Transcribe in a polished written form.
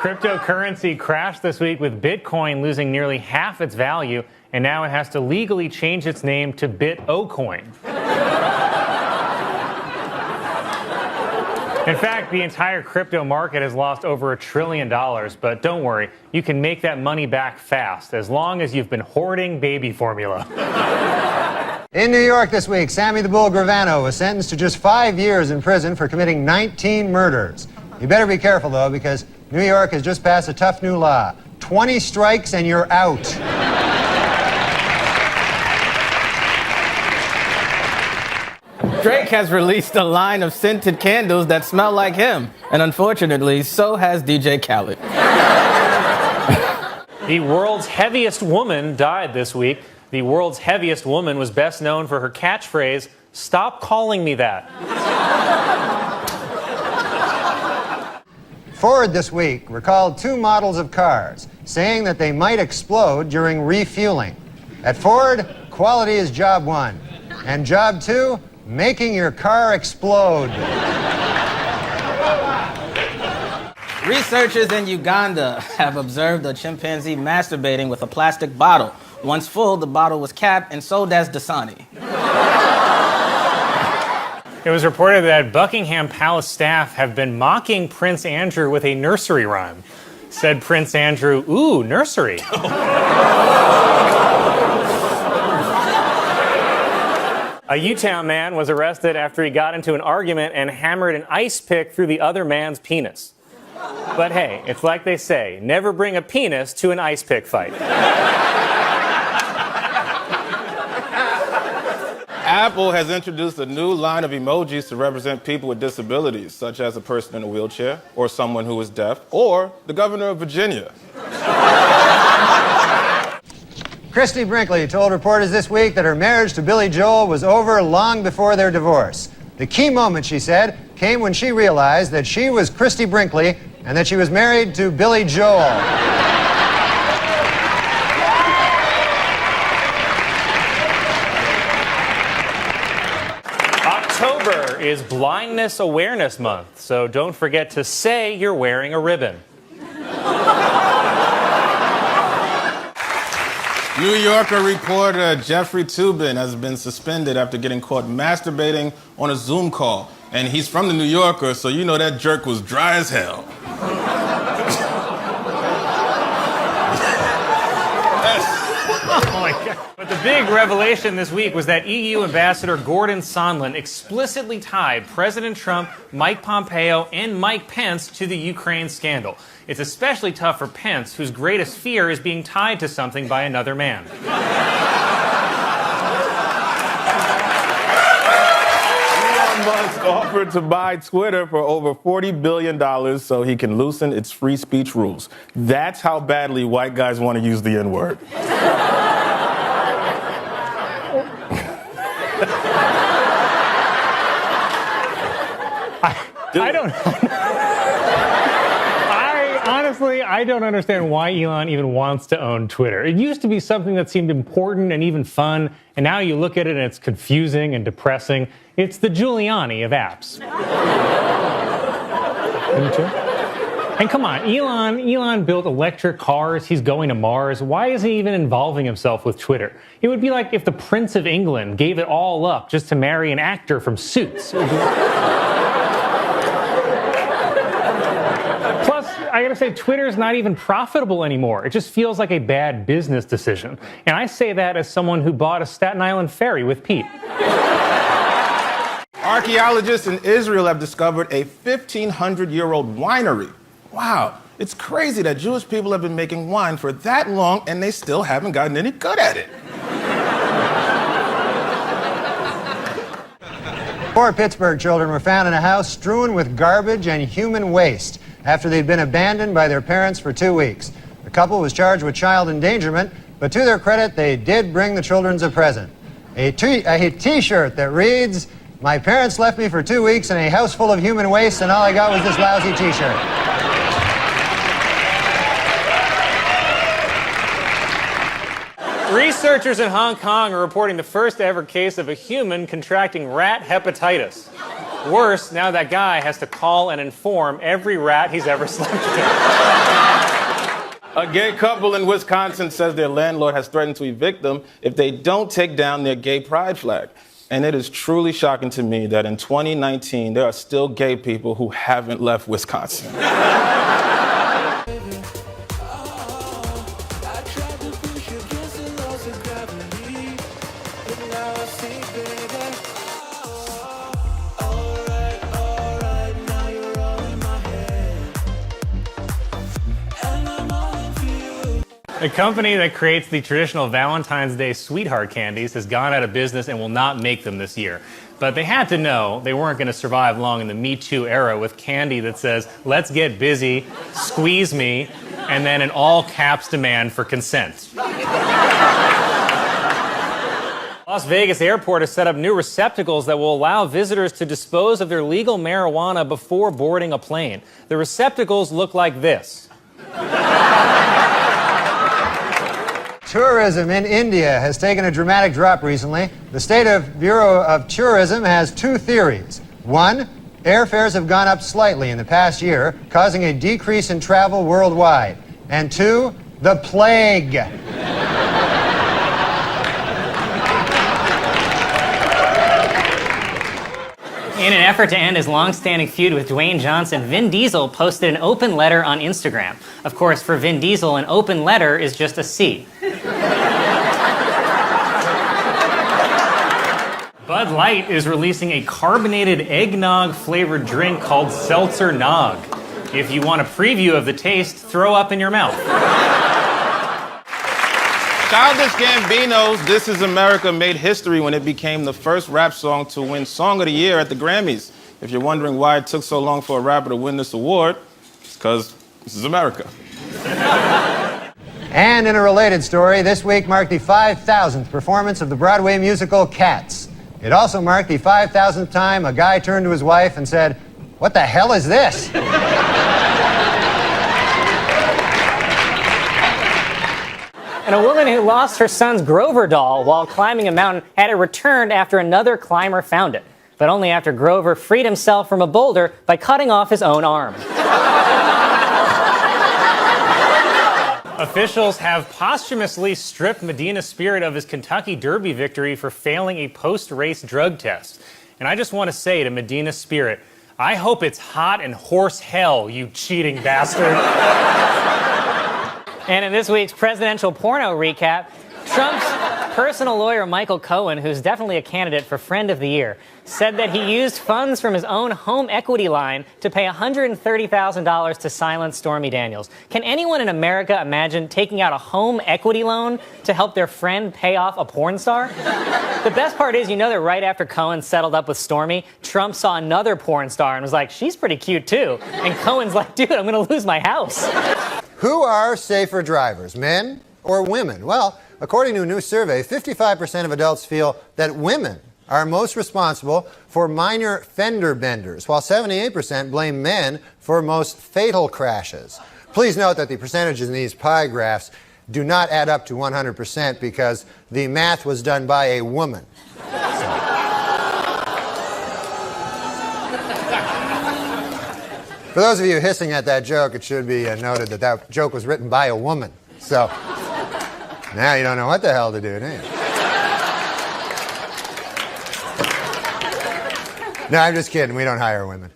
Cryptocurrency crashed this week with Bitcoin losing nearly half its value, and now it has to legally change its name to BitOcoin. In fact, the entire crypto market has lost over $1 trillion, but don't worry, you can make that money back fast, as long as you've been hoarding baby formula. In New York this week, Sammy the Bull Gravano was sentenced to just 5 years in prison for committing 19 murders. You better be careful, though, because New York has just passed a tough new law. 20 strikes and you're out. Drake has released a line of scented candles that smell like him. And unfortunately, so has DJ Khaled. The world's heaviest woman died this week. The world's heaviest woman was best known for her catchphrase, "Stop calling me that." Ford this week recalled 2 models of cars, saying that they might explode during refueling. At Ford, quality is job 1. And job 2, making your car explode. Researchers in Uganda have observed a chimpanzee masturbating with a plastic bottle. Once full, the bottle was capped and sold as Dasani. It was reported that Buckingham Palace staff have been mocking Prince Andrew with a nursery rhyme. Said Prince Andrew, "Ooh, nursery." A Utah man was arrested after he got into an argument and hammered an ice pick through the other man's penis. But hey, it's like they say, never bring a penis to an ice pick fight. Apple has introduced a new line of emojis to represent people with disabilities, such as a person in a wheelchair, or someone who is deaf, or the governor of Virginia. Christy Brinkley told reporters this week that her marriage to Billy Joel was over long before their divorce. The key moment, she said, came when she realized that she was Christy Brinkley and that she was married to Billy Joel. October is Blindness Awareness Month, so don't forget to say you're wearing a ribbon. New Yorker reporter Jeffrey Toobin has been suspended after getting caught masturbating on a Zoom call. And he's from the New Yorker, so you know that jerk was dry as hell. Oh my God. But the big revelation this week was that EU Ambassador Gordon Sondland explicitly tied President Trump, Mike Pompeo, and Mike Pence to the Ukraine scandal. It's especially tough for Pence, whose greatest fear is being tied to something by another man. Elon Musk offered to buy Twitter for over $40 billion so he can loosen its free speech rules. That's how badly white guys want to use the N-word. I don't understand why Elon even wants to own Twitter. It used to be something that seemed important and even fun, and now you look at it and it's confusing and depressing. It's the Giuliani of apps. And come on, Elon built electric cars. He's going to Mars. Why is he even involving himself with Twitter? It would be like if the Prince of England gave it all up just to marry an actor from Suits. I gotta say, Twitter's not even profitable anymore. It just feels like a bad business decision. And I say that as someone who bought a Staten Island ferry with Pete. Archaeologists in Israel have discovered a 1,500-year-old winery. Wow, it's crazy that Jewish people have been making wine for that long and they still haven't gotten any good at it. 4 Pittsburgh children were found in a house strewn with garbage and human waste after they'd been abandoned by their parents for 2 weeks. The couple was charged with child endangerment, but to their credit, they did bring the children a present. A t-shirt that reads, "My parents left me for 2 weeks in a house full of human waste, and all I got was this lousy t-shirt." Researchers in Hong Kong are reporting the first ever case of a human contracting rat hepatitis. Worse, now that guy has to call and inform every rat he's ever slept with. A gay couple in Wisconsin says their landlord has threatened to evict them if they don't take down their gay pride flag. And it is truly shocking to me that in 2019, there are still gay people who haven't left Wisconsin. A company that creates the traditional Valentine's Day sweetheart candies has gone out of business and will not make them this year. But they had to know they weren't going to survive long in the Me Too era with candy that says, "Let's get busy, squeeze me," and then an all caps demand for consent. Las Vegas Airport has set up new receptacles that will allow visitors to dispose of their legal marijuana before boarding a plane. The receptacles look like this. Tourism in India has taken a dramatic drop recently. The State Bureau of Tourism has two theories. One, airfares have gone up slightly in the past year, causing a decrease in travel worldwide. And two, the plague. In an effort to end his long-standing feud with Dwayne Johnson, Vin Diesel posted an open letter on Instagram. Of course, for Vin Diesel, an open letter is just a C. Bud Light is releasing a carbonated eggnog-flavored drink called Seltzer Nog. If you want a preview of the taste, throw up in your mouth. Childish Gambino's This Is America made history when it became the first rap song to win Song of the Year at the Grammys. If you're wondering why it took so long for a rapper to win this award, it's because this is America. And in a related story, this week marked the 5,000th performance of the Broadway musical Cats. It also marked the 5,000th time a guy turned to his wife and said, "What the hell is this?" And a woman who lost her son's Grover doll while climbing a mountain had it returned after another climber found it, but only after Grover freed himself from a boulder by cutting off his own arm. Officials have posthumously stripped Medina Spirit of his Kentucky Derby victory for failing a post-race drug test. And I just want to say to Medina Spirit, I hope it's hot and horse hell, you cheating bastard. And in this week's presidential porno recap, Trump's personal lawyer Michael Cohen, who's definitely a candidate for Friend of the Year, said that he used funds from his own home equity line to pay $130,000 to silence Stormy Daniels. Can anyone in America imagine taking out a home equity loan to help their friend pay off a porn star? The best part is, you know that right after Cohen settled up with Stormy, Trump saw another porn star and was like, "She's pretty cute too." And Cohen's like, "Dude, I'm gonna lose my house." Who are safer drivers, men or women? Well, according to a new survey, 55% of adults feel that women are most responsible for minor fender benders, while 78% blame men for most fatal crashes. Please note that the percentages in these pie graphs do not add up to 100% because the math was done by a woman. For those of you hissing at that joke, it should be noted that that joke was written by a woman. So now you don't know what the hell to do, do you? No, I'm just kidding. We don't hire women.